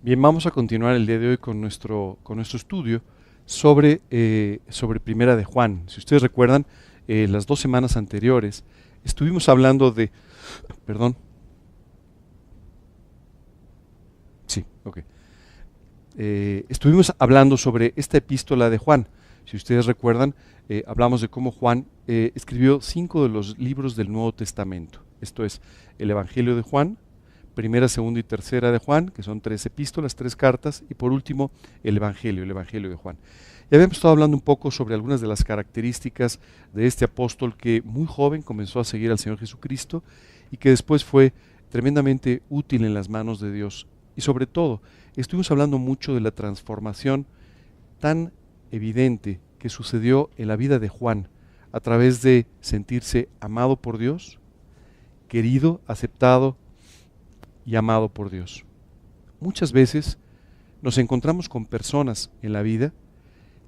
Bien, vamos a continuar el día de hoy con nuestro estudio sobre Primera de Juan. Si ustedes recuerdan, las 2 semanas anteriores estuvimos hablando de, perdón, sí, ok, estuvimos hablando sobre esta epístola de Juan. Si ustedes recuerdan, hablamos de cómo Juan escribió 5 de los libros del Nuevo Testamento. Esto es el Evangelio de Juan, Primera, Segunda y Tercera de Juan, que son 3 epístolas, 3 cartas, y por último el Evangelio de Juan. Ya habíamos estado hablando un poco sobre algunas de las características de este apóstol que muy joven comenzó a seguir al Señor Jesucristo y que después fue tremendamente útil en las manos de Dios. Y sobre todo, estuvimos hablando mucho de la transformación tan evidente que sucedió en la vida de Juan a través de sentirse amado por Dios, querido, aceptado y amado por Dios. Muchas veces nos encontramos con personas en la vida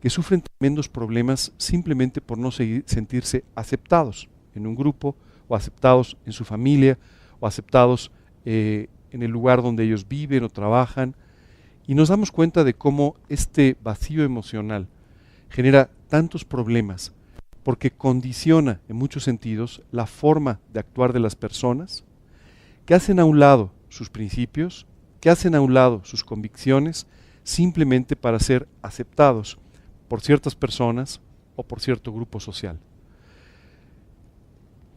que sufren tremendos problemas simplemente por no sentirse aceptados en un grupo, o aceptados en su familia, o aceptados en el lugar donde ellos viven o trabajan, y nos damos cuenta de cómo este vacío emocional genera tantos problemas porque condiciona en muchos sentidos la forma de actuar de las personas, que hacen a un lado sus principios, que hacen a un lado sus convicciones, simplemente para ser aceptados por ciertas personas o por cierto grupo social.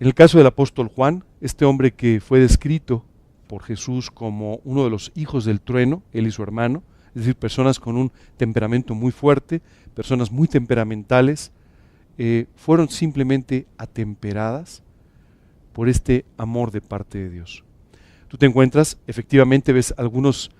En el caso del apóstol Juan, este hombre que fue descrito por Jesús como uno de los hijos del trueno, él y su hermano, es decir, personas con un temperamento muy fuerte, personas muy temperamentales, fueron simplemente atemperadas por este amor de parte de Dios. Tú te encuentras, efectivamente ves algunos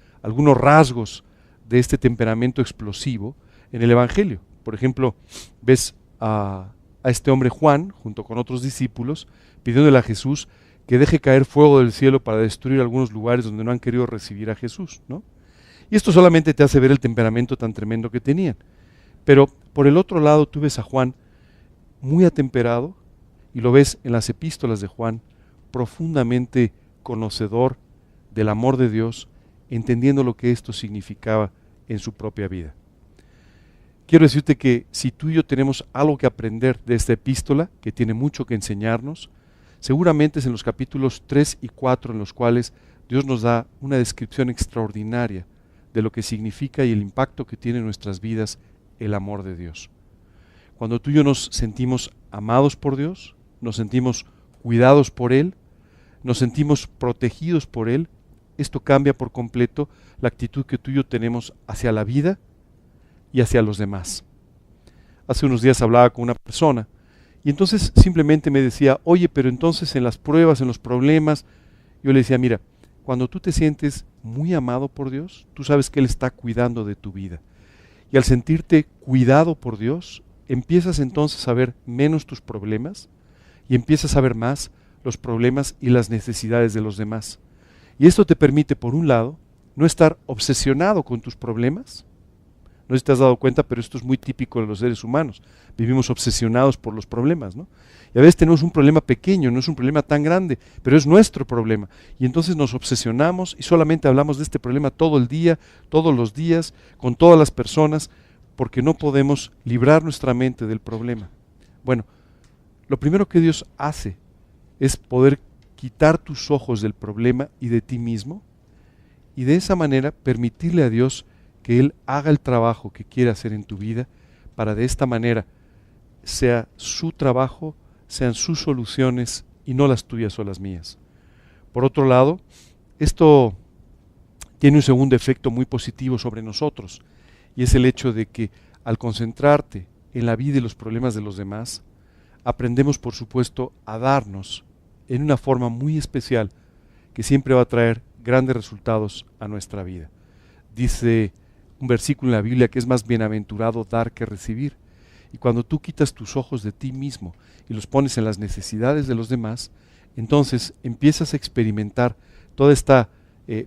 rasgos de este temperamento explosivo en el Evangelio. Por ejemplo, ves a este hombre Juan, junto con otros discípulos, pidiéndole a Jesús que deje caer fuego del cielo para destruir algunos lugares donde no han querido recibir a Jesús, ¿no? Y esto solamente te hace ver el temperamento tan tremendo que tenían. Pero por el otro lado tú ves a Juan muy atemperado, y lo ves en las epístolas de Juan, profundamente conocedor del amor de Dios, entendiendo lo que esto significaba en su propia vida. Quiero decirte que si tú y yo tenemos algo que aprender de esta epístola, que tiene mucho que enseñarnos, seguramente es en los capítulos 3 y 4 en los cuales Dios nos da una descripción extraordinaria de lo que significa y el impacto que tiene en nuestras vidas el amor de Dios. Cuando tú y yo nos sentimos amados por Dios, nos sentimos cuidados por Él, nos sentimos protegidos por Él, esto cambia por completo la actitud que tú y yo tenemos hacia la vida y hacia los demás. Hace unos días hablaba con una persona y entonces simplemente me decía, oye, pero entonces en las pruebas, en los problemas, yo le decía, mira, cuando tú te sientes muy amado por Dios, tú sabes que Él está cuidando de tu vida. Y al sentirte cuidado por Dios, empiezas entonces a ver menos tus problemas y empiezas a ver más los problemas y las necesidades de los demás. Y esto te permite, por un lado, no estar obsesionado con tus problemas. No sé si te has dado cuenta, pero esto es muy típico de los seres humanos. Vivimos obsesionados por los problemas, ¿no? Y a veces tenemos un problema pequeño, no es un problema tan grande, pero es nuestro problema. Y entonces nos obsesionamos y solamente hablamos de este problema todo el día, todos los días, con todas las personas, porque no podemos librar nuestra mente del problema. Bueno, lo primero que Dios hace es poder quitar tus ojos del problema y de ti mismo, y de esa manera permitirle a Dios que Él haga el trabajo que quiere hacer en tu vida, para de esta manera sea su trabajo, sean sus soluciones y no las tuyas o las mías. Por otro lado, esto tiene un segundo efecto muy positivo sobre nosotros, y es el hecho de que al concentrarte en la vida y los problemas de los demás, aprendemos por supuesto a darnos en una forma muy especial que siempre va a traer grandes resultados a nuestra vida. Dice un versículo en la Biblia que es más bienaventurado dar que recibir. Y cuando tú quitas tus ojos de ti mismo y los pones en las necesidades de los demás, entonces empiezas a experimentar toda esta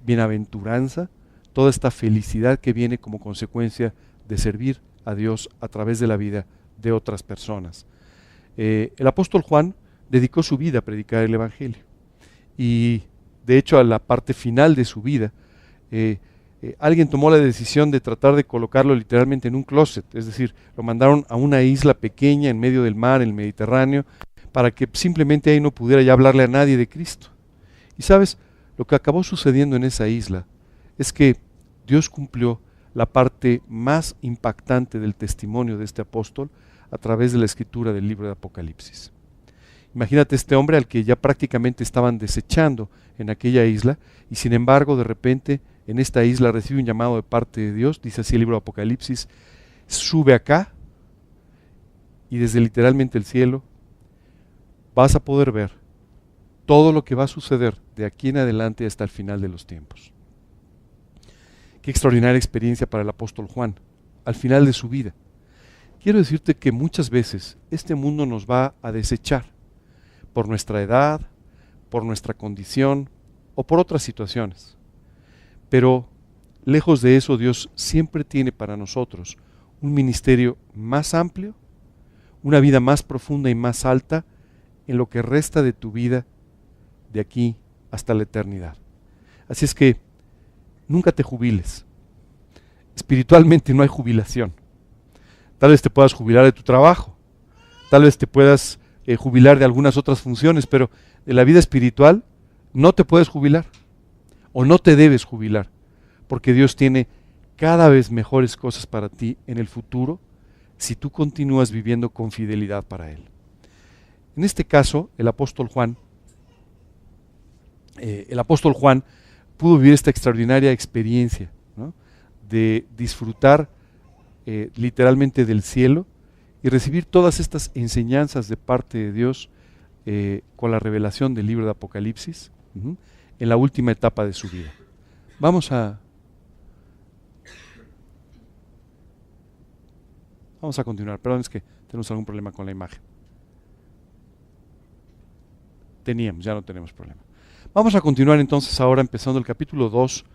bienaventuranza, toda esta felicidad que viene como consecuencia de servir a Dios a través de la vida de otras personas. El apóstol Juan dedicó su vida a predicar el Evangelio. Y de hecho a la parte final de su vida alguien tomó la decisión de tratar de colocarlo literalmente en un closet, es decir, lo mandaron a una isla pequeña en medio del mar, en el Mediterráneo, para que simplemente ahí no pudiera ya hablarle a nadie de Cristo. Y sabes, lo que acabó sucediendo en esa isla es que Dios cumplió la parte más impactante del testimonio de este apóstol a través de la escritura del libro de Apocalipsis. Imagínate este hombre al que ya prácticamente estaban desechando en aquella isla, y sin embargo de repente en esta isla recibe un llamado de parte de Dios, dice así el libro de Apocalipsis: sube acá y desde literalmente el cielo vas a poder ver todo lo que va a suceder de aquí en adelante hasta el final de los tiempos. Qué extraordinaria experiencia para el apóstol Juan, al final de su vida. Quiero decirte que muchas veces este mundo nos va a desechar por nuestra edad, por nuestra condición o por otras situaciones. Pero lejos de eso, Dios siempre tiene para nosotros un ministerio más amplio, una vida más profunda y más alta en lo que resta de tu vida de aquí hasta la eternidad. Así es que nunca te jubiles. Espiritualmente no hay jubilación. Tal vez te puedas jubilar de tu trabajo, tal vez te puedas jubilar de algunas otras funciones, pero de la vida espiritual no te puedes jubilar o no te debes jubilar, porque Dios tiene cada vez mejores cosas para ti en el futuro si tú continúas viviendo con fidelidad para Él. En este caso, el apóstol Juan pudo vivir esta extraordinaria experiencia, ¿no?, de disfrutar literalmente del cielo y recibir todas estas enseñanzas de parte de Dios con la revelación del libro de Apocalipsis en la última etapa de su vida. Vamos a continuar. Perdón, es que tenemos algún problema con la imagen. Ya no tenemos problema. Vamos a continuar entonces ahora empezando el capítulo 2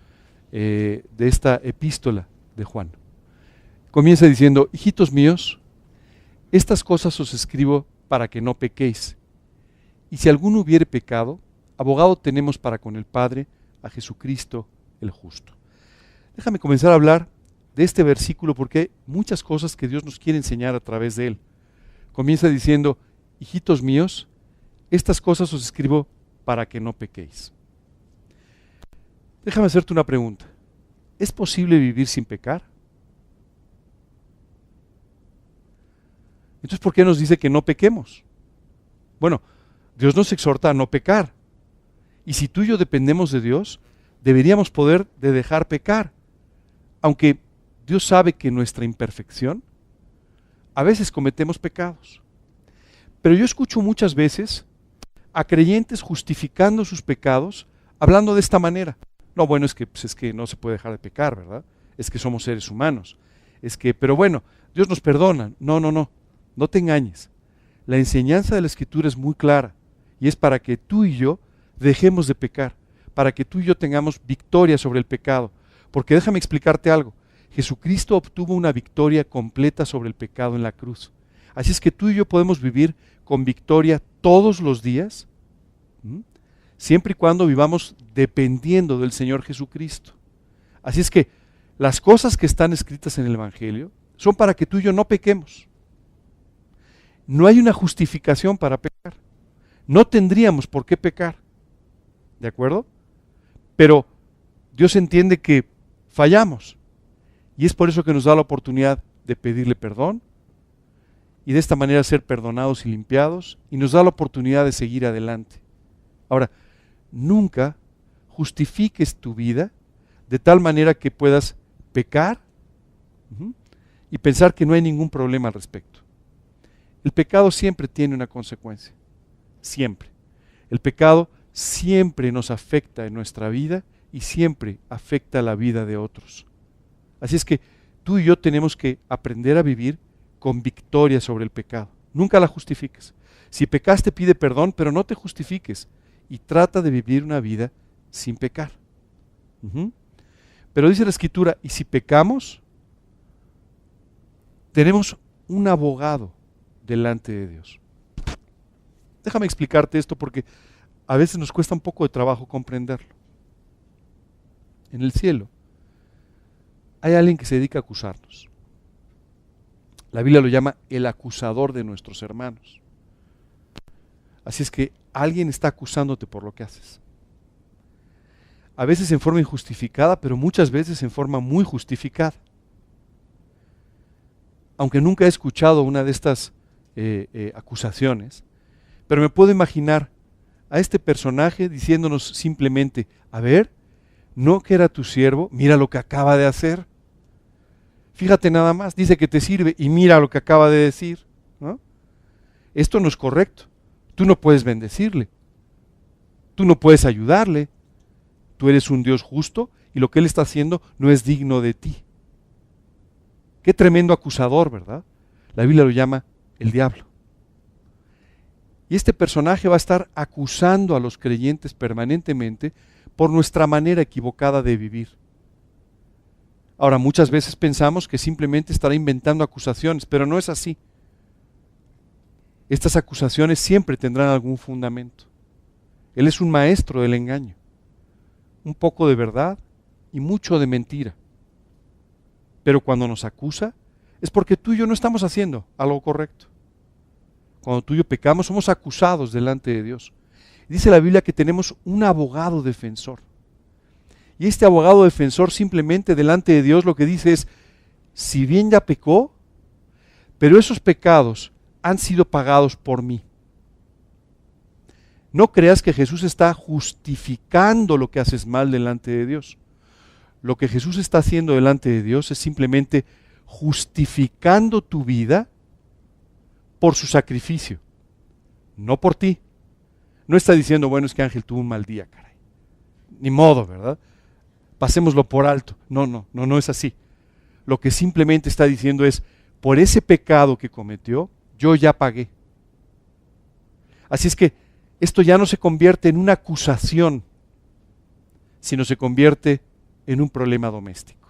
de esta epístola de Juan. Comienza diciendo: hijitos míos, estas cosas os escribo para que no pequéis. Y si alguno hubiere pecado, abogado tenemos para con el Padre, a Jesucristo el justo. Déjame comenzar a hablar de este versículo porque hay muchas cosas que Dios nos quiere enseñar a través de él. Comienza diciendo: hijitos míos, estas cosas os escribo para que no pequéis. Déjame hacerte una pregunta. ¿Es posible vivir sin pecar? Entonces, ¿por qué nos dice que no pequemos? Bueno, Dios nos exhorta a no pecar. Y si tú y yo dependemos de Dios, deberíamos poder dejar pecar. Aunque Dios sabe que en nuestra imperfección, a veces cometemos pecados. Pero yo escucho muchas veces a creyentes justificando sus pecados, hablando de esta manera. No, bueno, es que no se puede dejar de pecar, ¿verdad? Es que somos seres humanos. Pero bueno, Dios nos perdona. No te engañes. La enseñanza de la Escritura es muy clara y es para que tú y yo dejemos de pecar, para que tú y yo tengamos victoria sobre el pecado. Porque déjame explicarte algo. Jesucristo obtuvo una victoria completa sobre el pecado en la cruz. Así es que tú y yo podemos vivir con victoria todos los días, siempre y cuando vivamos dependiendo del Señor Jesucristo. Así es que las cosas que están escritas en el Evangelio son para que tú y yo no pequemos. No hay una justificación para pecar. No tendríamos por qué pecar. ¿De acuerdo? Pero Dios entiende que fallamos. Y es por eso que nos da la oportunidad de pedirle perdón y de esta manera ser perdonados y limpiados, y nos da la oportunidad de seguir adelante. Ahora, nunca justifiques tu vida de tal manera que puedas pecar y pensar que no hay ningún problema al respecto. El pecado siempre tiene una consecuencia, siempre. El pecado siempre nos afecta en nuestra vida y siempre afecta la vida de otros. Así es que tú y yo tenemos que aprender a vivir con victoria sobre el pecado. Nunca la justifiques. Si pecaste, pide perdón, pero no te justifiques y trata de vivir una vida sin pecar. Pero dice la Escritura, y si pecamos, tenemos un abogado delante de Dios. Déjame explicarte esto porque a veces nos cuesta un poco de trabajo comprenderlo. En el cielo hay alguien que se dedica a acusarnos. La Biblia lo llama el acusador de nuestros hermanos. Así es que alguien está acusándote por lo que haces. A veces en forma injustificada, pero muchas veces en forma muy justificada. Aunque nunca he escuchado una de estas acusaciones, pero me puedo imaginar a este personaje diciéndonos simplemente, a ver, no que era tu siervo, mira lo que acaba de hacer. Fíjate nada más, dice que te sirve y mira lo que acaba de decir, ¿no? Esto no es correcto. Tú no puedes bendecirle. Tú no puedes ayudarle. Tú eres un Dios justo y lo que Él está haciendo no es digno de ti. Qué tremendo acusador, ¿verdad? La Biblia lo llama el diablo. Y este personaje va a estar acusando a los creyentes permanentemente por nuestra manera equivocada de vivir. Ahora, muchas veces pensamos que simplemente estará inventando acusaciones, pero no es así. Estas acusaciones siempre tendrán algún fundamento. Él es un maestro del engaño. Un poco de verdad y mucho de mentira. Pero cuando nos acusa, es porque tú y yo no estamos haciendo algo correcto. Cuando tú y yo pecamos, somos acusados delante de Dios. Dice la Biblia que tenemos un abogado defensor. Y este abogado defensor simplemente delante de Dios lo que dice es, si bien ya pecó, pero esos pecados han sido pagados por mí. No creas que Jesús está justificando lo que haces mal delante de Dios. Lo que Jesús está haciendo delante de Dios es simplemente justificando tu vida por su sacrificio, no por ti. No está diciendo, bueno, es que Ángel tuvo un mal día, caray. Ni modo, ¿verdad? Pasémoslo por alto. No es así. Lo que simplemente está diciendo es, por ese pecado que cometió, yo ya pagué. Así es que esto ya no se convierte en una acusación, sino se convierte en un problema doméstico.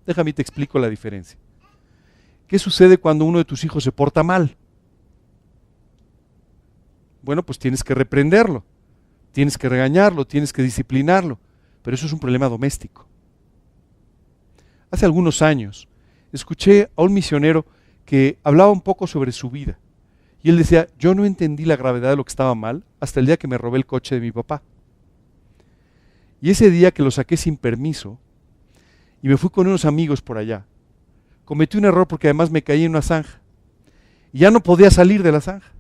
Déjame te explico la diferencia. ¿Qué sucede cuando uno de tus hijos se porta mal? Bueno, pues tienes que reprenderlo, tienes que regañarlo, tienes que disciplinarlo, pero eso es un problema doméstico. Hace algunos años escuché a un misionero que hablaba un poco sobre su vida. Y él decía, yo no entendí la gravedad de lo que estaba mal hasta el día que me robé el coche de mi papá. Y ese día que lo saqué sin permiso y me fui con unos amigos por allá, cometí un error porque además me caí en una zanja. Y ya no podía salir de la zanja.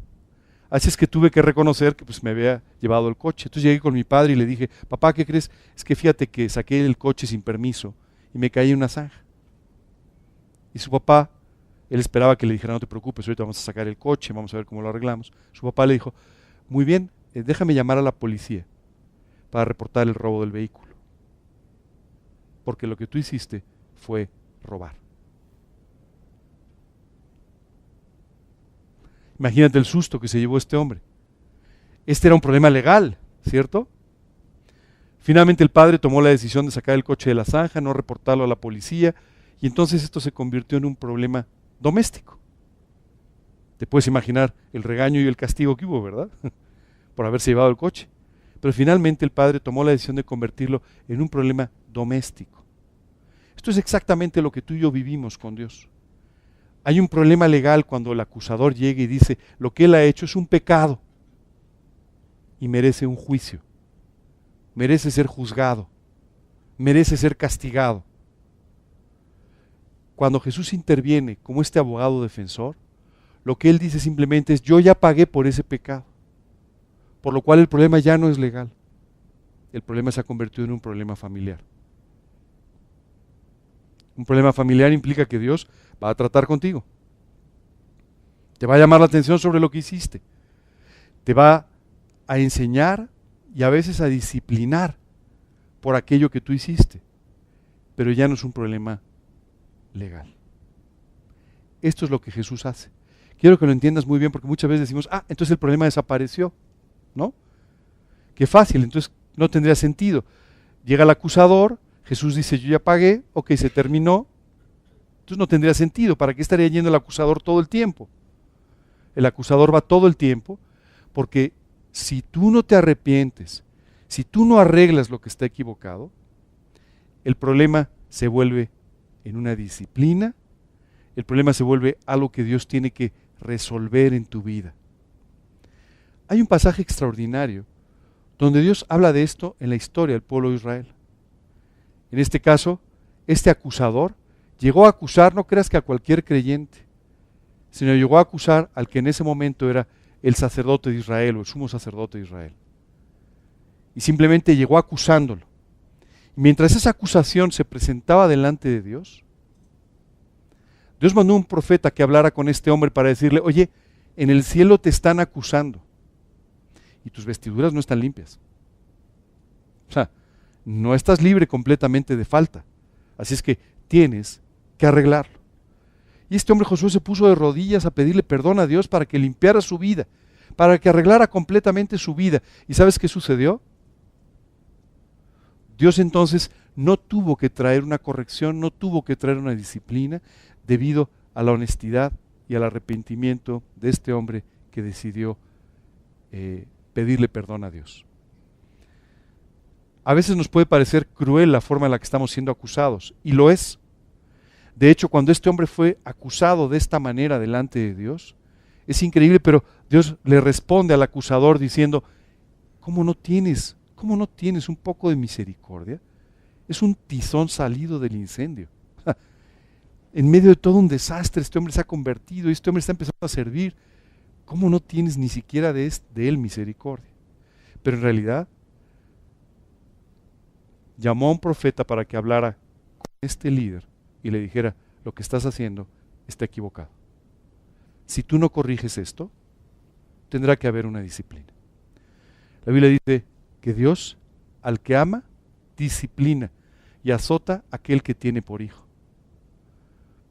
Así es que tuve que reconocer que pues, me había llevado el coche. Entonces llegué con mi padre y le dije, papá, ¿qué crees? Es que fíjate que saqué el coche sin permiso y me caí en una zanja. Y su papá, él esperaba que le dijera, no te preocupes, ahorita vamos a sacar el coche, vamos a ver cómo lo arreglamos. Su papá le dijo, muy bien, déjame llamar a la policía para reportar el robo del vehículo. Porque lo que tú hiciste fue robar. Imagínate el susto que se llevó este hombre. Este era un problema legal, ¿cierto? Finalmente el padre tomó la decisión de sacar el coche de la zanja, no reportarlo a la policía, y entonces esto se convirtió en un problema doméstico. Te puedes imaginar el regaño y el castigo que hubo, ¿verdad? Por haberse llevado el coche. Pero finalmente el padre tomó la decisión de convertirlo en un problema doméstico. Esto es exactamente lo que tú y yo vivimos con Dios. Hay un problema legal cuando el acusador llega y dice, lo que él ha hecho es un pecado y merece un juicio, merece ser juzgado, merece ser castigado. Cuando Jesús interviene como este abogado defensor, lo que él dice simplemente es, yo ya pagué por ese pecado, por lo cual el problema ya no es legal, el problema se ha convertido en un problema familiar. Un problema familiar implica que Dios va a tratar contigo. Te va a llamar la atención sobre lo que hiciste. Te va a enseñar y a veces a disciplinar por aquello que tú hiciste. Pero ya no es un problema legal. Esto es lo que Jesús hace. Quiero que lo entiendas muy bien porque muchas veces decimos, entonces el problema desapareció, ¿no? Qué fácil, entonces no tendría sentido. Llega el acusador, Jesús dice, yo ya pagué, ok, se terminó, entonces no tendría sentido. ¿Para qué estaría yendo el acusador todo el tiempo? El acusador va todo el tiempo porque si tú no te arrepientes, si tú no arreglas lo que está equivocado, el problema se vuelve en una disciplina, el problema se vuelve algo que Dios tiene que resolver en tu vida. Hay un pasaje extraordinario donde Dios habla de esto en la historia del pueblo de Israel. En este caso, este acusador llegó a acusar, no creas que a cualquier creyente, sino llegó a acusar al que en ese momento era el sacerdote de Israel o el sumo sacerdote de Israel. Y simplemente llegó acusándolo. Y mientras esa acusación se presentaba delante de Dios, Dios mandó un profeta que hablara con este hombre para decirle, oye, en el cielo te están acusando y tus vestiduras no están limpias. O sea, no estás libre completamente de falta. Así es que tienes que arreglarlo. Y este hombre Josué se puso de rodillas a pedirle perdón a Dios para que limpiara su vida, para que arreglara completamente su vida. ¿Y sabes qué sucedió? Dios entonces no tuvo que traer una corrección, no tuvo que traer una disciplina debido a la honestidad y al arrepentimiento de este hombre que decidió pedirle perdón a Dios. A veces nos puede parecer cruel la forma en la que estamos siendo acusados, y lo es. De hecho, cuando este hombre fue acusado de esta manera delante de Dios, es increíble, pero Dios le responde al acusador diciendo, ¿cómo no tienes un poco de misericordia? Es un tizón salido del incendio. En medio de todo un desastre, este hombre se ha convertido y este hombre está empezando a servir. ¿Cómo no tienes ni siquiera de él misericordia? Pero en realidad, llamó a un profeta para que hablara con este líder y le dijera, lo que estás haciendo está equivocado. Si tú no corriges esto, tendrá que haber una disciplina. La Biblia dice que Dios, al que ama, disciplina y azota a aquel que tiene por hijo.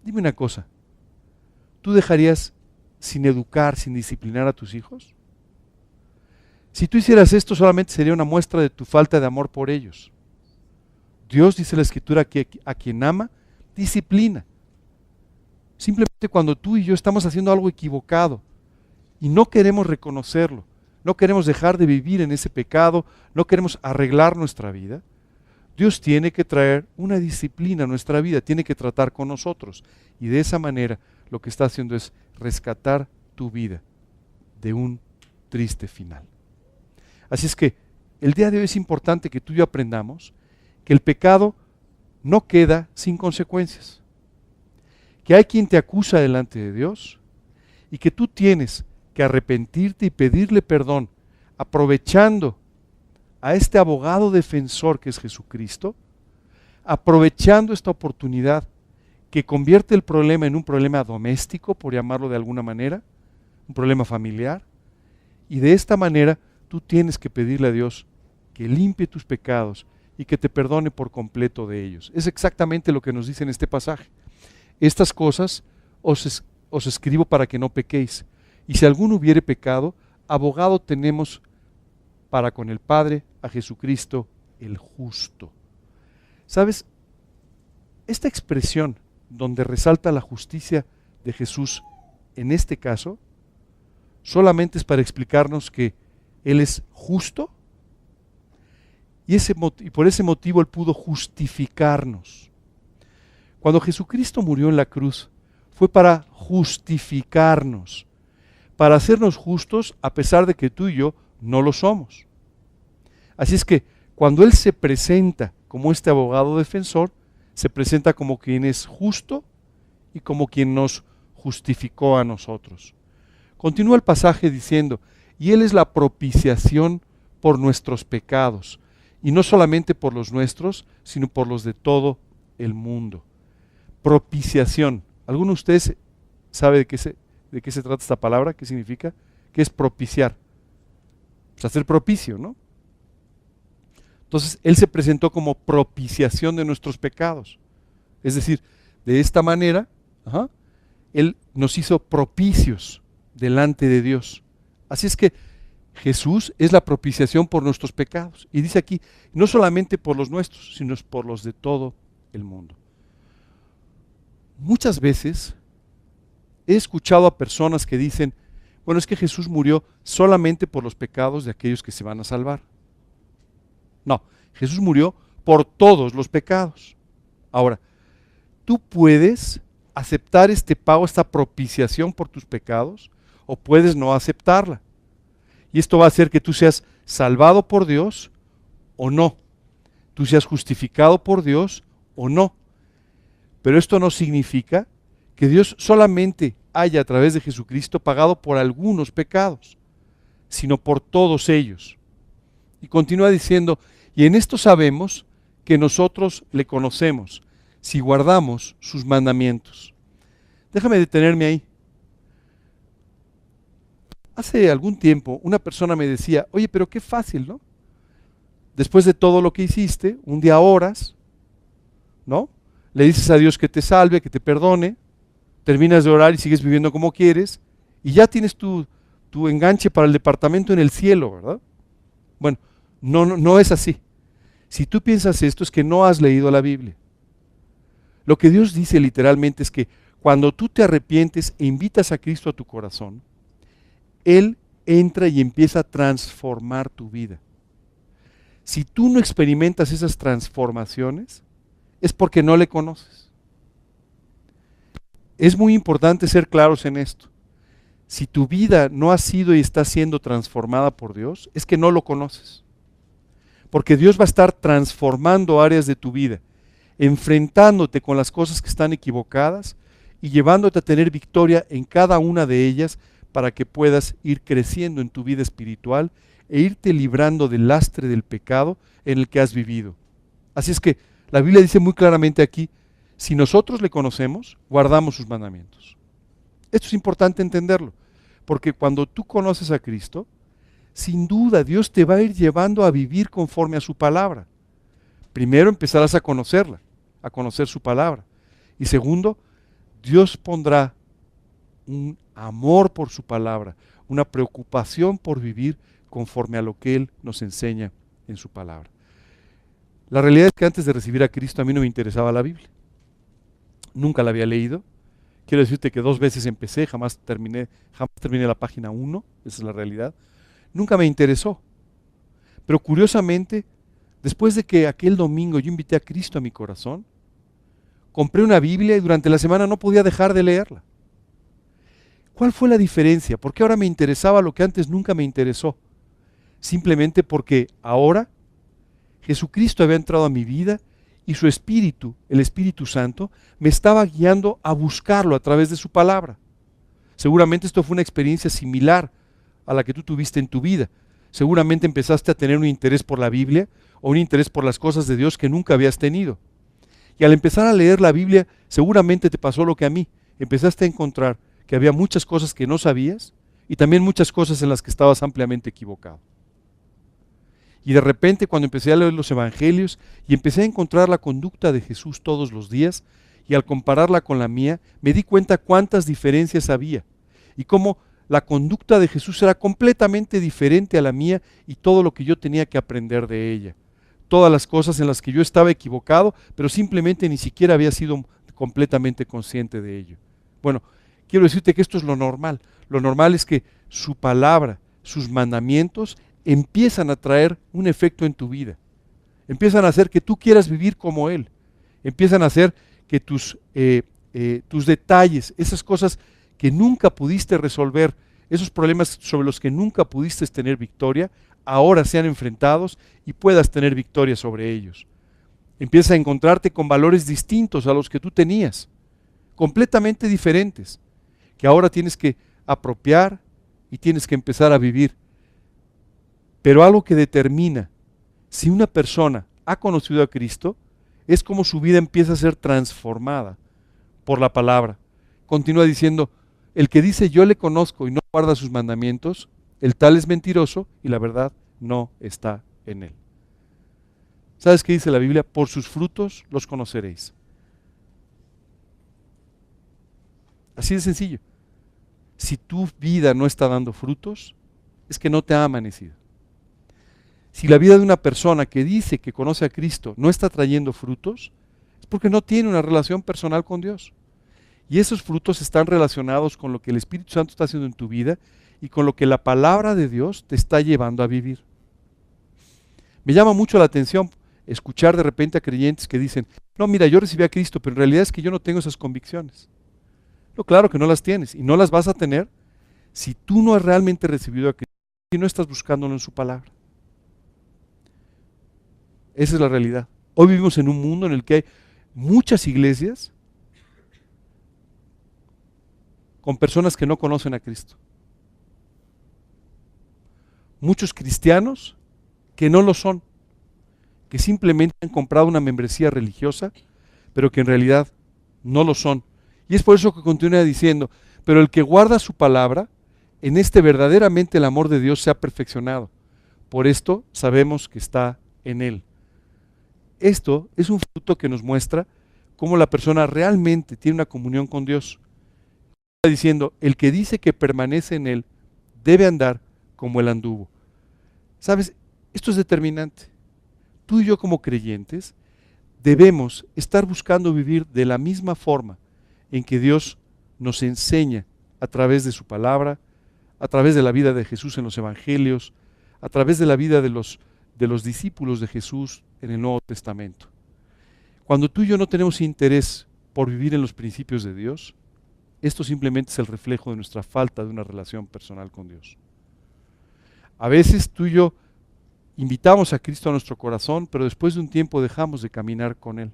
Dime una cosa, ¿tú dejarías sin educar, sin disciplinar a tus hijos? Si tú hicieras esto, solamente sería una muestra de tu falta de amor por ellos. Dios, dice la Escritura, que a quien ama, disciplina. Simplemente cuando tú y yo estamos haciendo algo equivocado y no queremos reconocerlo, no queremos dejar de vivir en ese pecado, no queremos arreglar nuestra vida, Dios tiene que traer una disciplina a nuestra vida, tiene que tratar con nosotros. Y de esa manera lo que está haciendo es rescatar tu vida de un triste final. Así es que el día de hoy es importante que tú y yo aprendamos que el pecado no queda sin consecuencias. Que hay quien te acusa delante de Dios y que tú tienes que arrepentirte y pedirle perdón, aprovechando a este abogado defensor que es Jesucristo, aprovechando esta oportunidad que convierte el problema en un problema doméstico, por llamarlo de alguna manera, un problema familiar, y de esta manera tú tienes que pedirle a Dios que limpie tus pecados y que te perdone por completo de ellos. Es exactamente lo que nos dice en este pasaje. Estas cosas os escribo para que no pequéis. Y si alguno hubiere pecado, abogado tenemos para con el Padre, a Jesucristo el justo. ¿Sabes? Esta expresión donde resalta la justicia de Jesús en este caso, solamente es para explicarnos que Él es justo y por ese motivo Él pudo justificarnos. Cuando Jesucristo murió en la cruz, fue para justificarnos, para hacernos justos a pesar de que tú y yo no lo somos. Así es que cuando Él se presenta como este abogado defensor, se presenta como quien es justo y como quien nos justificó a nosotros. Continúa el pasaje diciendo, y Él es la propiciación por nuestros pecados, y no solamente por los nuestros, sino por los de todo el mundo. Propiciación. ¿Alguno de ustedes sabe de qué se trata esta palabra? ¿Qué significa? ¿Qué es propiciar? Pues hacer propicio, ¿no? Entonces, Él se presentó como propiciación de nuestros pecados. Es decir, de esta manera, Él nos hizo propicios delante de Dios. Así es que Jesús es la propiciación por nuestros pecados. Y dice aquí, no solamente por los nuestros, sino por los de todo el mundo. Muchas veces he escuchado a personas que dicen, bueno, es que Jesús murió solamente por los pecados de aquellos que se van a salvar. No, Jesús murió por todos los pecados. Ahora, tú puedes aceptar este pago, esta propiciación por tus pecados, o puedes no aceptarla. Y esto va a hacer que tú seas salvado por Dios o no. Tú seas justificado por Dios o no. Pero esto no significa que Dios solamente haya a través de Jesucristo pagado por algunos pecados, sino por todos ellos. Y continúa diciendo, y en esto sabemos que nosotros le conocemos, si guardamos sus mandamientos. Déjame detenerme ahí. Hace algún tiempo una persona me decía, oye, pero qué fácil, ¿no? Después de todo lo que hiciste, un día oras, ¿no? Le dices a Dios que te salve, que te perdone, terminas de orar y sigues viviendo como quieres, y ya tienes tu enganche para el departamento en el cielo, ¿verdad? Bueno, no es así. Si tú piensas esto es que no has leído la Biblia. Lo que Dios dice literalmente es que cuando tú te arrepientes e invitas a Cristo a tu corazón, Él entra y empieza a transformar tu vida. Si tú no experimentas esas transformaciones, es porque no le conoces. Es muy importante ser claros en esto. Si tu vida no ha sido y está siendo transformada por Dios, es que no lo conoces. Porque Dios va a estar transformando áreas de tu vida, enfrentándote con las cosas que están equivocadas y llevándote a tener victoria en cada una de ellas para que puedas ir creciendo en tu vida espiritual e irte librando del lastre del pecado en el que has vivido. Así es que la Biblia dice muy claramente aquí, si nosotros le conocemos, guardamos sus mandamientos. Esto es importante entenderlo, porque cuando tú conoces a Cristo, sin duda Dios te va a ir llevando a vivir conforme a su palabra. Primero empezarás a conocerla, a conocer su palabra. Y segundo, Dios pondrá un amor por su palabra, una preocupación por vivir conforme a lo que Él nos enseña en su palabra. La realidad es que antes de recibir a Cristo a mí no me interesaba la Biblia. Nunca la había leído. Quiero decirte que 2 veces empecé, jamás terminé la página 1, esa es la realidad. Nunca me interesó. Pero curiosamente, después de que aquel domingo yo invité a Cristo a mi corazón, compré una Biblia y durante la semana no podía dejar de leerla. ¿Cuál fue la diferencia? ¿Por qué ahora me interesaba lo que antes nunca me interesó? Simplemente porque ahora Jesucristo había entrado a mi vida y su Espíritu, el Espíritu Santo, me estaba guiando a buscarlo a través de su palabra. Seguramente esto fue una experiencia similar a la que tú tuviste en tu vida. Seguramente empezaste a tener un interés por la Biblia o un interés por las cosas de Dios que nunca habías tenido. Y al empezar a leer la Biblia, seguramente te pasó lo que a mí. Empezaste a encontrar que había muchas cosas que no sabías y también muchas cosas en las que estabas ampliamente equivocado. Y de repente cuando empecé a leer los evangelios y empecé a encontrar la conducta de Jesús todos los días y al compararla con la mía, me di cuenta cuántas diferencias había y cómo la conducta de Jesús era completamente diferente a la mía y todo lo que yo tenía que aprender de ella. Todas las cosas en las que yo estaba equivocado, pero simplemente ni siquiera había sido completamente consciente de ello. Bueno, quiero decirte que esto es lo normal. Lo normal es que su palabra, sus mandamientos, empiezan a traer un efecto en tu vida. Empiezan a hacer que tú quieras vivir como Él. Empiezan a hacer que tus detalles, esas cosas que nunca pudiste resolver, esos problemas sobre los que nunca pudiste tener victoria, ahora sean enfrentados y puedas tener victoria sobre ellos. Empiezas a encontrarte con valores distintos a los que tú tenías, completamente diferentes, que ahora tienes que apropiar y tienes que empezar a vivir. Pero algo que determina si una persona ha conocido a Cristo es cómo su vida empieza a ser transformada por la palabra. Continúa diciendo, el que dice yo le conozco y no guarda sus mandamientos, el tal es mentiroso y la verdad no está en él. ¿Sabes qué dice la Biblia? Por sus frutos los conoceréis. Así de sencillo. Si tu vida no está dando frutos, es que no te ha amanecido. Si la vida de una persona que dice que conoce a Cristo no está trayendo frutos, es porque no tiene una relación personal con Dios. Y esos frutos están relacionados con lo que el Espíritu Santo está haciendo en tu vida y con lo que la palabra de Dios te está llevando a vivir. Me llama mucho la atención escuchar de repente a creyentes que dicen, no, mira, yo recibí a Cristo, pero en realidad es que yo no tengo esas convicciones. No, claro que no las tienes y no las vas a tener si tú no has realmente recibido a Cristo, si no estás buscándolo en su palabra. Esa es la realidad. Hoy vivimos en un mundo en el que hay muchas iglesias con personas que no conocen a Cristo. Muchos cristianos que no lo son, que simplemente han comprado una membresía religiosa, pero que en realidad no lo son. Y es por eso que continúa diciendo, pero el que guarda su palabra, en este verdaderamente el amor de Dios se ha perfeccionado. Por esto sabemos que está en él. Esto es un fruto que nos muestra cómo la persona realmente tiene una comunión con Dios. Está diciendo, el que dice que permanece en él debe andar como él anduvo. ¿Sabes? Esto es determinante. Tú y yo como creyentes debemos estar buscando vivir de la misma forma en que Dios nos enseña a través de su palabra, a través de la vida de Jesús en los evangelios, a través de la vida de los discípulos de Jesús en el Nuevo Testamento. Cuando tú y yo no tenemos interés por vivir en los principios de Dios, esto simplemente es el reflejo de nuestra falta de una relación personal con Dios. A veces tú y yo invitamos a Cristo a nuestro corazón, pero después de un tiempo dejamos de caminar con Él.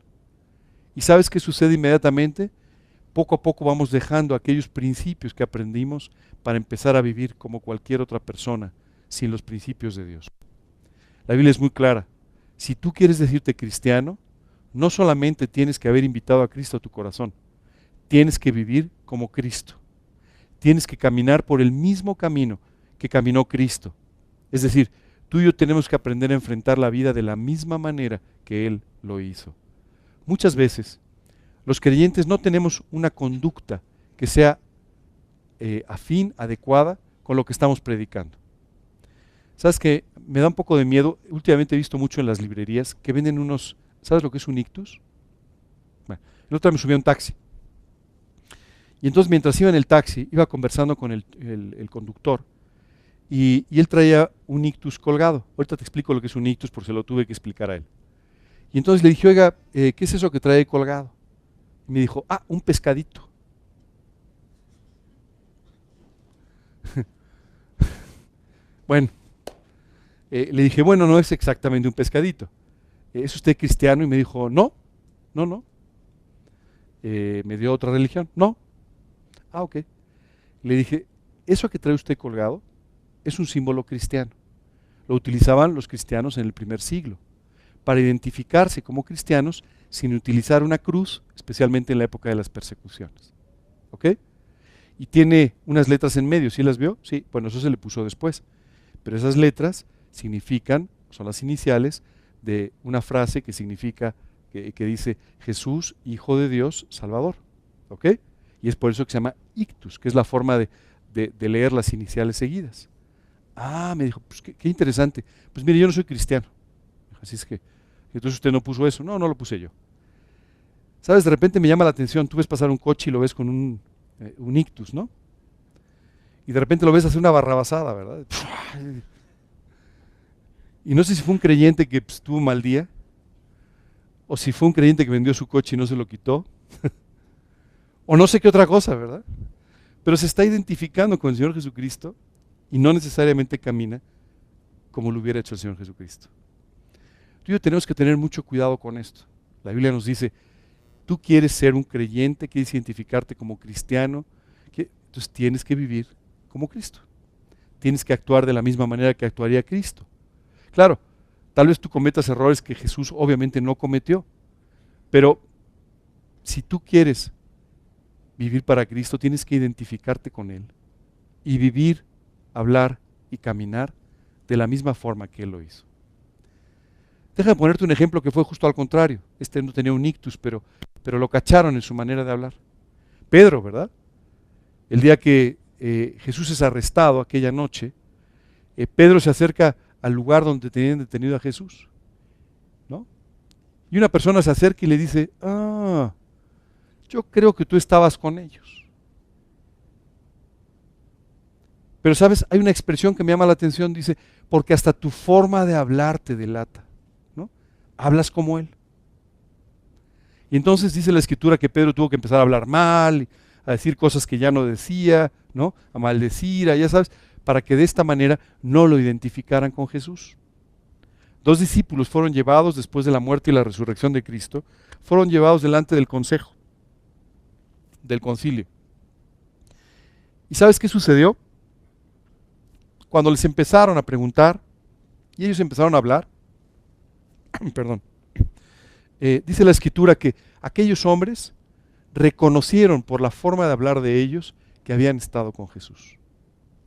¿Y sabes qué sucede inmediatamente? Poco a poco vamos dejando aquellos principios que aprendimos para empezar a vivir como cualquier otra persona, sin los principios de Dios. La Biblia es muy clara. Si tú quieres decirte cristiano, no solamente tienes que haber invitado a Cristo a tu corazón, tienes que vivir como Cristo. Tienes que caminar por el mismo camino que caminó Cristo. Es decir, tú y yo tenemos que aprender a enfrentar la vida de la misma manera que Él lo hizo. Muchas veces, los creyentes no tenemos una conducta que sea afín, adecuada con lo que estamos predicando. ¿Sabes qué? Me da un poco de miedo. Últimamente he visto mucho en las librerías que venden unos, ¿sabes lo que es un ictus? Bueno, el otro día me subí a un taxi. Y entonces mientras iba en el taxi, iba conversando con el conductor y él traía un ictus colgado. Ahorita te explico lo que es un ictus porque se lo tuve que explicar a él. Y entonces le dije, oiga, ¿qué es eso que trae colgado? Y me dijo, un pescadito. Bueno, le dije, bueno, no es exactamente un pescadito. ¿Es usted cristiano? Y me dijo, no. Me dio otra religión. No. Ok. Le dije, eso que trae usted colgado es un símbolo cristiano. Lo utilizaban los cristianos en el primer siglo para identificarse como cristianos sin utilizar una cruz, especialmente en la época de las persecuciones. ¿Ok? Y tiene unas letras en medio, ¿sí las vio? Sí, bueno, eso se le puso después. Pero esas letras significan, son las iniciales de una frase que significa, que dice Jesús, Hijo de Dios, Salvador. ¿Ok? Y es por eso que se llama ictus, que es la forma de leer las iniciales seguidas. Me dijo, pues qué interesante. Pues mire, yo no soy cristiano. Así es que, entonces usted no puso eso. No lo puse yo. ¿Sabes? De repente me llama la atención, tú ves pasar un coche y lo ves con un ictus, ¿no? Y de repente lo ves hacer una barrabasada, ¿verdad? Y no sé si fue un creyente que tuvo un mal día, o si fue un creyente que vendió su coche y no se lo quitó, o no sé qué otra cosa, ¿verdad? Pero se está identificando con el Señor Jesucristo y no necesariamente camina como lo hubiera hecho el Señor Jesucristo. Tú y yo tenemos que tener mucho cuidado con esto. La Biblia nos dice, tú quieres ser un creyente, quieres identificarte como cristiano, entonces tienes que vivir como Cristo. Tienes que actuar de la misma manera que actuaría Cristo. Claro, tal vez tú cometas errores que Jesús obviamente no cometió, pero si tú quieres vivir para Cristo, tienes que identificarte con Él y vivir, hablar y caminar de la misma forma que Él lo hizo. Déjame ponerte un ejemplo que fue justo al contrario. Este no tenía un ictus, pero lo cacharon en su manera de hablar. Pedro, ¿verdad? El día que Jesús es arrestado aquella noche, Pedro se acerca al lugar donde tenían detenido a Jesús, ¿no? Y una persona se acerca y le dice, yo creo que tú estabas con ellos. Pero sabes, hay una expresión que me llama la atención, dice, porque hasta tu forma de hablar te delata, ¿no? hablas como Él. Y entonces dice la Escritura que Pedro tuvo que empezar a hablar mal, a decir cosas que ya no decía, ¿no? A maldecir, ya sabes, para que de esta manera no lo identificaran con Jesús. 2 discípulos fueron llevados después de la muerte y la resurrección de Cristo, fueron llevados delante del consejo, del concilio. ¿Y sabes qué sucedió? Cuando les empezaron a preguntar y ellos empezaron a hablar, perdón, dice la Escritura que aquellos hombres reconocieron por la forma de hablar de ellos que habían estado con Jesús.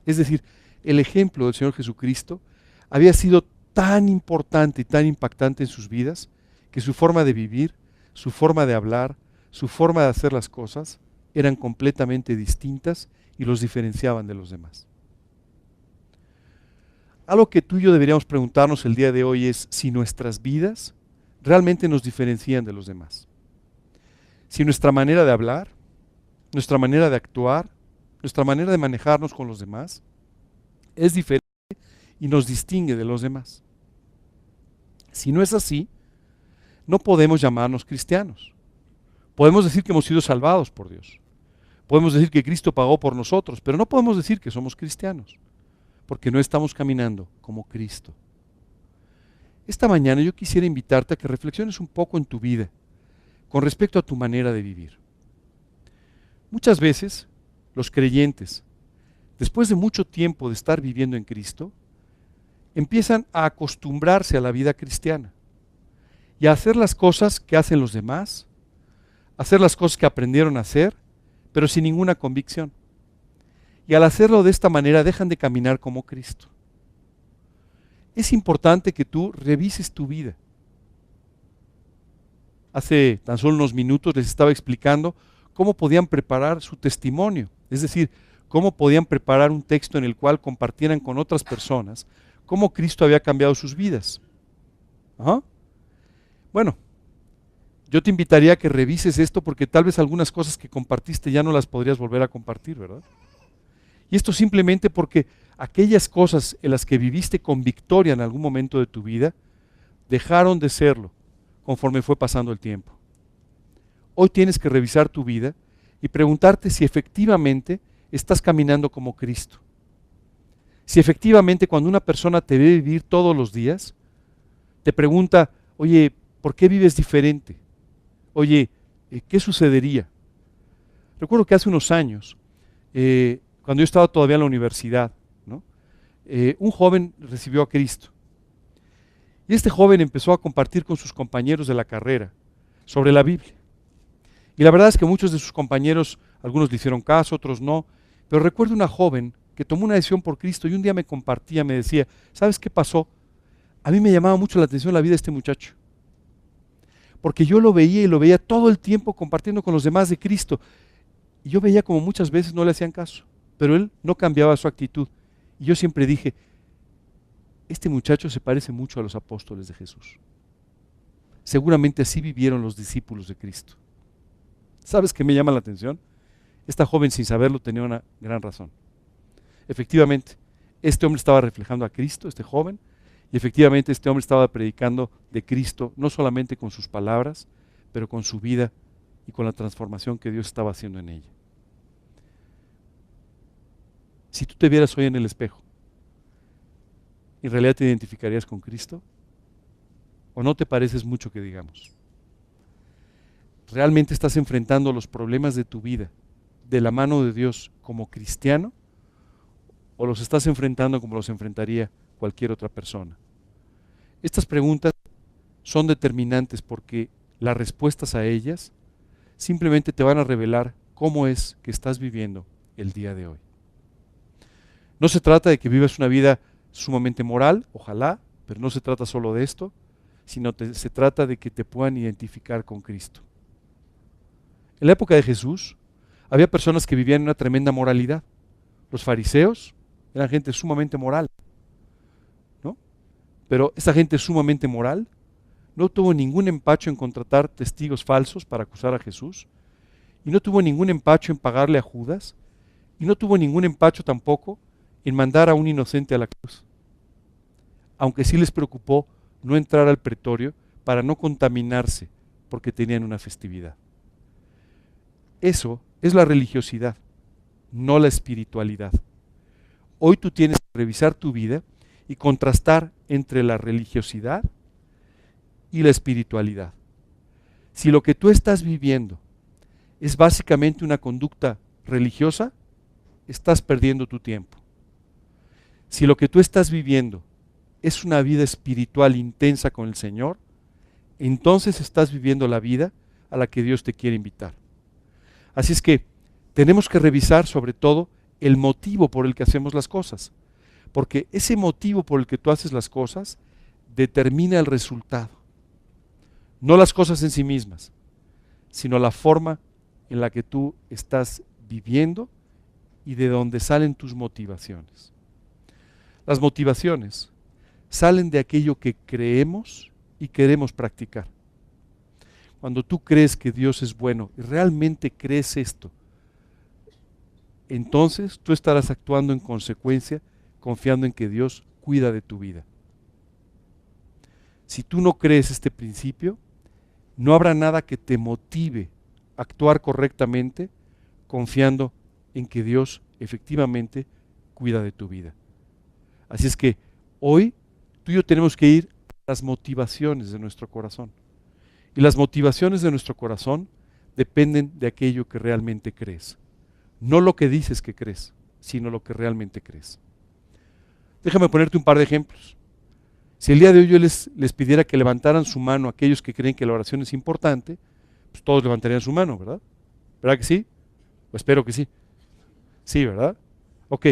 Es decir, el ejemplo del Señor Jesucristo había sido tan importante y tan impactante en sus vidas que su forma de vivir, su forma de hablar, su forma de hacer las cosas eran completamente distintas y los diferenciaban de los demás. Algo que tú y yo deberíamos preguntarnos el día de hoy es si nuestras vidas realmente nos diferencian de los demás. Si nuestra manera de hablar, nuestra manera de actuar, nuestra manera de manejarnos con los demás es diferente y nos distingue de los demás. Si no es así, no podemos llamarnos cristianos. Podemos decir que hemos sido salvados por Dios. Podemos decir que Cristo pagó por nosotros, pero no podemos decir que somos cristianos, porque no estamos caminando como Cristo. Esta mañana yo quisiera invitarte a que reflexiones un poco en tu vida con respecto a tu manera de vivir. Muchas veces los creyentes, después de mucho tiempo de estar viviendo en Cristo, empiezan a acostumbrarse a la vida cristiana y a hacer las cosas que hacen los demás, a hacer las cosas que aprendieron a hacer, pero sin ninguna convicción. Y al hacerlo de esta manera dejan de caminar como Cristo. Es importante que tú revises tu vida. Hace tan solo unos minutos les estaba explicando cómo podían preparar su testimonio, es decir, cómo podían preparar un texto en el cual compartieran con otras personas cómo Cristo había cambiado sus vidas. Ajá. Bueno, yo te invitaría a que revises esto porque tal vez algunas cosas que compartiste ya no las podrías volver a compartir, ¿verdad? Y esto simplemente porque aquellas cosas en las que viviste con victoria en algún momento de tu vida dejaron de serlo conforme fue pasando el tiempo. Hoy tienes que revisar tu vida y preguntarte si efectivamente estás caminando como Cristo. Si efectivamente cuando una persona te ve vivir todos los días, te pregunta, oye, ¿por qué vives diferente? Oye, ¿qué sucedería? Recuerdo que hace unos años, cuando yo estaba todavía en la universidad, ¿no? Un joven recibió a Cristo. Y este joven empezó a compartir con sus compañeros de la carrera sobre la Biblia. Y la verdad es que muchos de sus compañeros, algunos le hicieron caso, otros no. Pero recuerdo una joven que tomó una decisión por Cristo y un día me compartía, me decía, ¿sabes qué pasó? A mí me llamaba mucho la atención la vida de este muchacho. Porque yo lo veía y lo veía todo el tiempo compartiendo con los demás de Cristo. Y yo veía como muchas veces no le hacían caso, pero él no cambiaba su actitud. Y yo siempre dije, este muchacho se parece mucho a los apóstoles de Jesús. Seguramente así vivieron los discípulos de Cristo. ¿Sabes qué me llama la atención? Esta joven sin saberlo tenía una gran razón. Efectivamente, este hombre estaba reflejando a Cristo, este joven, y efectivamente este hombre estaba predicando de Cristo, no solamente con sus palabras, pero con su vida y con la transformación que Dios estaba haciendo en ella. Si tú te vieras hoy en el espejo, ¿en realidad te identificarías con Cristo? ¿O no te pareces mucho que digamos? ¿Realmente estás enfrentando los problemas de tu vida de la mano de Dios como cristiano? ¿O los estás enfrentando como los enfrentaría cualquier otra persona? Estas preguntas son determinantes porque las respuestas a ellas simplemente te van a revelar cómo es que estás viviendo el día de hoy. No se trata de que vivas una vida sumamente moral, ojalá, pero no se trata solo de esto, sino se trata de que te puedan identificar con Cristo. En la época de Jesús había personas que vivían en una tremenda moralidad. Los fariseos eran gente sumamente moral, ¿no? Pero esa gente sumamente moral no tuvo ningún empacho en contratar testigos falsos para acusar a Jesús, y no tuvo ningún empacho en pagarle a Judas, y no tuvo ningún empacho tampoco en mandar a un inocente a la cruz. Aunque sí les preocupó no entrar al pretorio para no contaminarse porque tenían una festividad. Eso es la religiosidad, no la espiritualidad. Hoy tú tienes que revisar tu vida y contrastar entre la religiosidad y la espiritualidad. Si lo que tú estás viviendo es básicamente una conducta religiosa, estás perdiendo tu tiempo. Si lo que tú estás viviendo es una vida espiritual intensa con el Señor, entonces estás viviendo la vida a la que Dios te quiere invitar. Así es que tenemos que revisar sobre todo el motivo por el que hacemos las cosas, porque ese motivo por el que tú haces las cosas determina el resultado. No las cosas en sí mismas, sino la forma en la que tú estás viviendo y de dónde salen tus motivaciones. Las motivaciones salen de aquello que creemos y queremos practicar. Cuando tú crees que Dios es bueno y realmente crees esto, entonces tú estarás actuando en consecuencia, confiando en que Dios cuida de tu vida. Si tú no crees este principio, no habrá nada que te motive a actuar correctamente, confiando en que Dios efectivamente cuida de tu vida. Así es que hoy tú y yo tenemos que ir a las motivaciones de nuestro corazón. Y las motivaciones de nuestro corazón dependen de aquello que realmente crees. No lo que dices que crees, sino lo que realmente crees. Déjame ponerte un par de ejemplos. Si el día de hoy yo les pidiera que levantaran su mano a aquellos que creen que la oración es importante, pues todos levantarían su mano, ¿verdad? ¿Verdad que sí? O espero que sí. Sí, ¿verdad? Ok.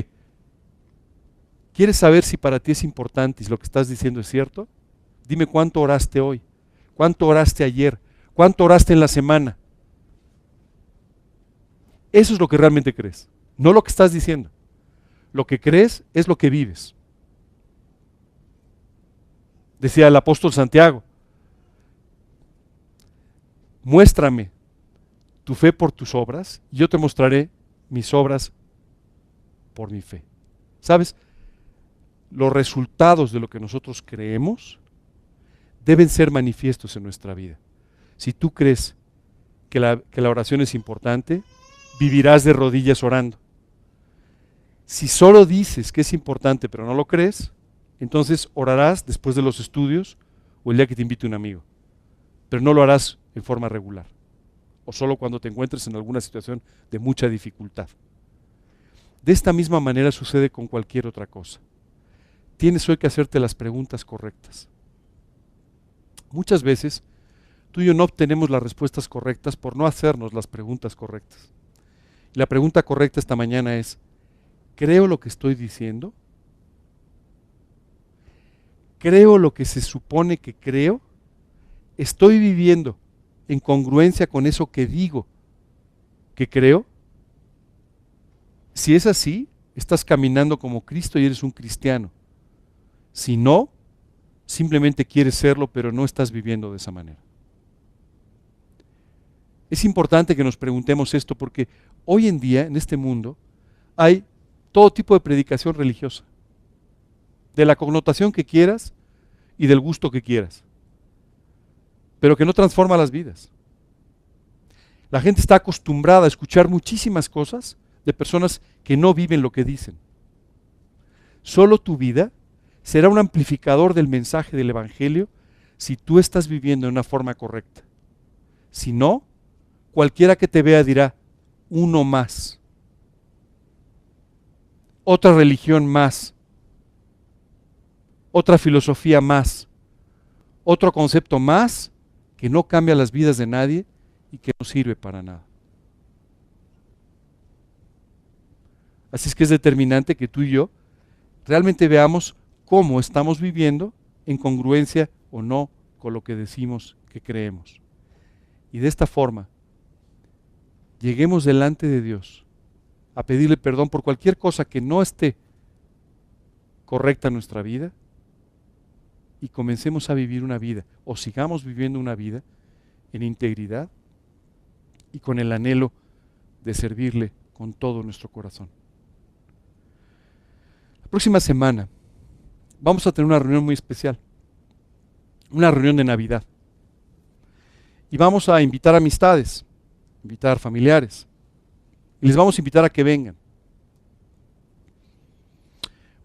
¿Quieres saber si para ti es importante y si lo que estás diciendo es cierto? Dime cuánto oraste hoy, cuánto oraste ayer, cuánto oraste en la semana. Eso es lo que realmente crees, no lo que estás diciendo. Lo que crees es lo que vives. Decía el apóstol Santiago, muéstrame tu fe por tus obras y yo te mostraré mis obras por mi fe. ¿Sabes? Los resultados de lo que nosotros creemos deben ser manifiestos en nuestra vida. Si tú crees que la oración es importante, vivirás de rodillas orando. Si solo dices que es importante pero no lo crees, entonces orarás después de los estudios o el día que te invite un amigo, pero no lo harás en forma regular o solo cuando te encuentres en alguna situación de mucha dificultad. De esta misma manera sucede con cualquier otra cosa. Tienes hoy que hacerte las preguntas correctas. Muchas veces tú y yo no obtenemos las respuestas correctas por no hacernos las preguntas correctas. Y la pregunta correcta esta mañana es, ¿creo lo que estoy diciendo? ¿Creo lo que se supone que creo? ¿Estoy viviendo en congruencia con eso que digo que creo? Si es así, estás caminando como Cristo y eres un cristiano. Si no, simplemente quieres serlo, pero no estás viviendo de esa manera. Es importante que nos preguntemos esto porque hoy en día, en este mundo, hay todo tipo de predicación religiosa, de la connotación que quieras y del gusto que quieras, pero que no transforma las vidas. La gente está acostumbrada a escuchar muchísimas cosas de personas que no viven lo que dicen. Solo tu vida será un amplificador del mensaje del Evangelio si tú estás viviendo de una forma correcta. Si no, cualquiera que te vea dirá, uno más, otra religión más, otra filosofía más, otro concepto más que no cambia las vidas de nadie y que no sirve para nada. Así es que es determinante que tú y yo realmente veamos cómo estamos viviendo en congruencia o no con lo que decimos que creemos. Y de esta forma, lleguemos delante de Dios a pedirle perdón por cualquier cosa que no esté correcta en nuestra vida y comencemos a vivir una vida o sigamos viviendo una vida en integridad y con el anhelo de servirle con todo nuestro corazón. La próxima semana vamos a tener una reunión muy especial, una reunión de Navidad. Y vamos a invitar amistades, invitar familiares. Y les vamos a invitar a que vengan.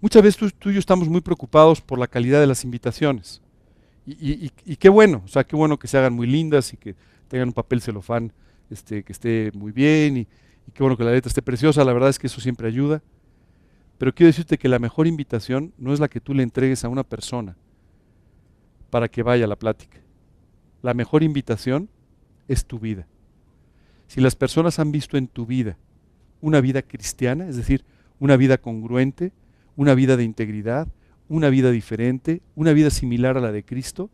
Muchas veces tú y yo estamos muy preocupados por la calidad de las invitaciones. Y qué bueno, o sea, qué bueno que se hagan muy lindas y que tengan un papel celofán que esté muy bien y qué bueno que la letra esté preciosa. La verdad es que eso siempre ayuda. Pero quiero decirte que la mejor invitación no es la que tú le entregues a una persona para que vaya a la plática. La mejor invitación es tu vida. Si las personas han visto en tu vida una vida cristiana, es decir, una vida congruente, una vida de integridad, una vida diferente, una vida similar a la de Cristo,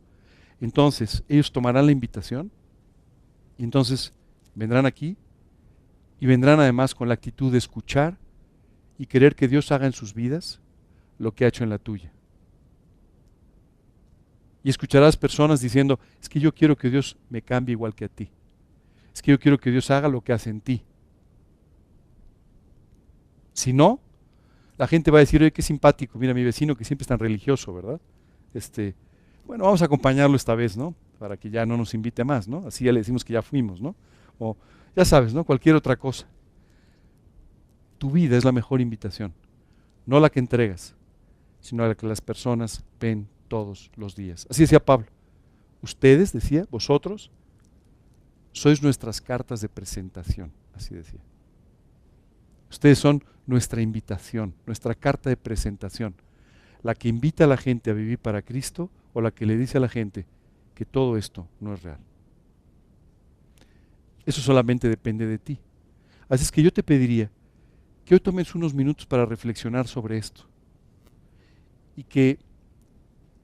entonces ellos tomarán la invitación y entonces vendrán aquí y vendrán además con la actitud de escuchar y querer que Dios haga en sus vidas lo que ha hecho en la tuya. Y escucharás personas diciendo, es que yo quiero que Dios me cambie igual que a ti. Es que yo quiero que Dios haga lo que hace en ti. Si no, la gente va a decir, oye, qué simpático, mira mi vecino que siempre es tan religioso, ¿verdad? Bueno, vamos a acompañarlo esta vez, ¿no? Para que ya no nos invite más, ¿no? Así ya le decimos que ya fuimos, ¿no? O ya sabes, ¿no? Cualquier otra cosa. Tu vida es la mejor invitación, no la que entregas, sino la que las personas ven todos los días. Así decía Pablo. Ustedes, decía, vosotros, sois nuestras cartas de presentación, así decía. Ustedes son nuestra invitación, nuestra carta de presentación, la que invita a la gente a vivir para Cristo o la que le dice a la gente que todo esto no es real. Eso solamente depende de ti. Así es que yo te pediría que hoy tomes unos minutos para reflexionar sobre esto y que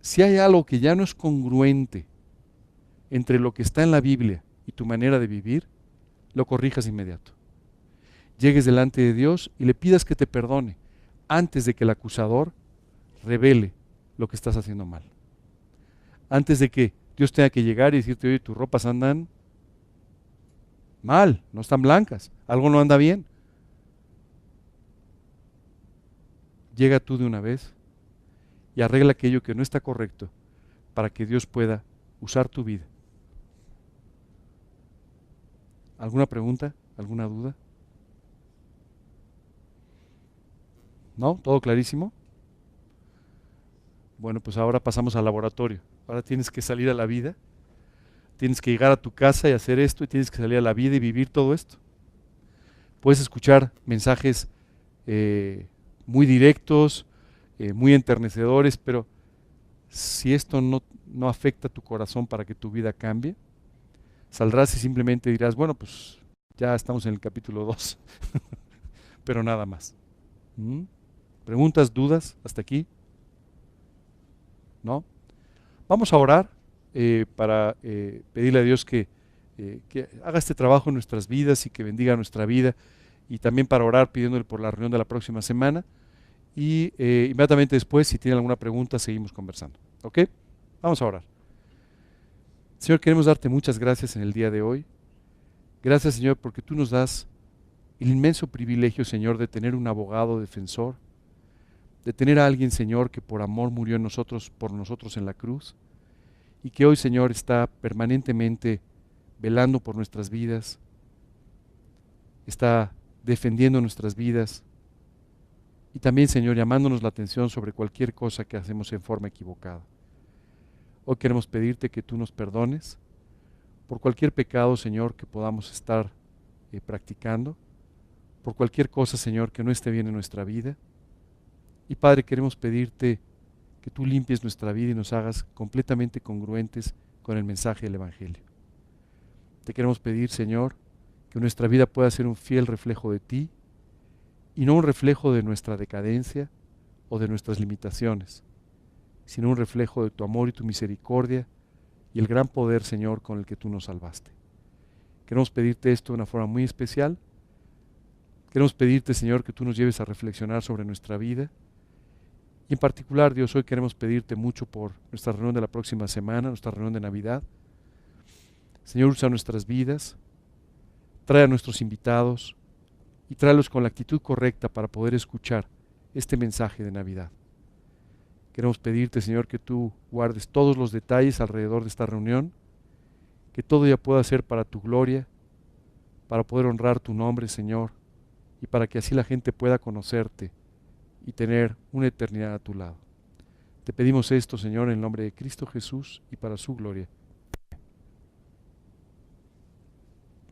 si hay algo que ya no es congruente entre lo que está en la Biblia y tu manera de vivir, lo corrijas inmediato. Llegues delante de Dios y le pidas que te perdone antes de que el acusador revele lo que estás haciendo mal. Antes de que Dios tenga que llegar y decirte, oye, tus ropas andan mal, no están blancas, algo no anda bien. Llega tú de una vez y arregla aquello que no está correcto para que Dios pueda usar tu vida. ¿Alguna pregunta? ¿Alguna duda? ¿No? ¿Todo clarísimo? Bueno, pues ahora pasamos al laboratorio. Ahora tienes que salir a la vida, tienes que llegar a tu casa y hacer esto, y tienes que salir a la vida y vivir todo esto. Puedes escuchar mensajes muy directos, muy enternecedores, pero si esto no afecta tu corazón para que tu vida cambie, saldrás y simplemente dirás, bueno, pues ya estamos en el capítulo 2, pero nada más. ¿Preguntas, dudas hasta aquí? ¿No? Vamos a orar para pedirle a Dios que haga este trabajo en nuestras vidas y que bendiga nuestra vida, y también para orar pidiéndole por la reunión de la próxima semana, y inmediatamente después, si tienen alguna pregunta, seguimos conversando. ¿Ok? Vamos a orar. Señor, queremos darte muchas gracias en el día de hoy. Gracias, Señor, porque tú nos das el inmenso privilegio, Señor, de tener un abogado defensor, de tener a alguien, Señor, que por amor murió por nosotros en la cruz, y que hoy, Señor, está permanentemente velando por nuestras vidas, está defendiendo nuestras vidas, y también, Señor, llamándonos la atención sobre cualquier cosa que hacemos en forma equivocada. Hoy queremos pedirte que tú nos perdones por cualquier pecado, Señor, que podamos estar practicando, por cualquier cosa, Señor, que no esté bien en nuestra vida. Y Padre, queremos pedirte que tú limpies nuestra vida y nos hagas completamente congruentes con el mensaje del Evangelio. Te queremos pedir, Señor, que nuestra vida pueda ser un fiel reflejo de ti y no un reflejo de nuestra decadencia o de nuestras limitaciones, sino un reflejo de tu amor y tu misericordia y el gran poder, Señor, con el que tú nos salvaste. Queremos pedirte esto de una forma muy especial. Queremos pedirte, Señor, que tú nos lleves a reflexionar sobre nuestra vida. Y en particular, Dios, hoy queremos pedirte mucho por nuestra reunión de la próxima semana, nuestra reunión de Navidad. Señor, usa nuestras vidas, trae a nuestros invitados y tráelos con la actitud correcta para poder escuchar este mensaje de Navidad. Queremos pedirte, Señor, que tú guardes todos los detalles alrededor de esta reunión, que todo ya pueda ser para tu gloria, para poder honrar tu nombre, Señor, y para que así la gente pueda conocerte y tener una eternidad a tu lado. Te pedimos esto, Señor, en el nombre de Cristo Jesús y para su gloria.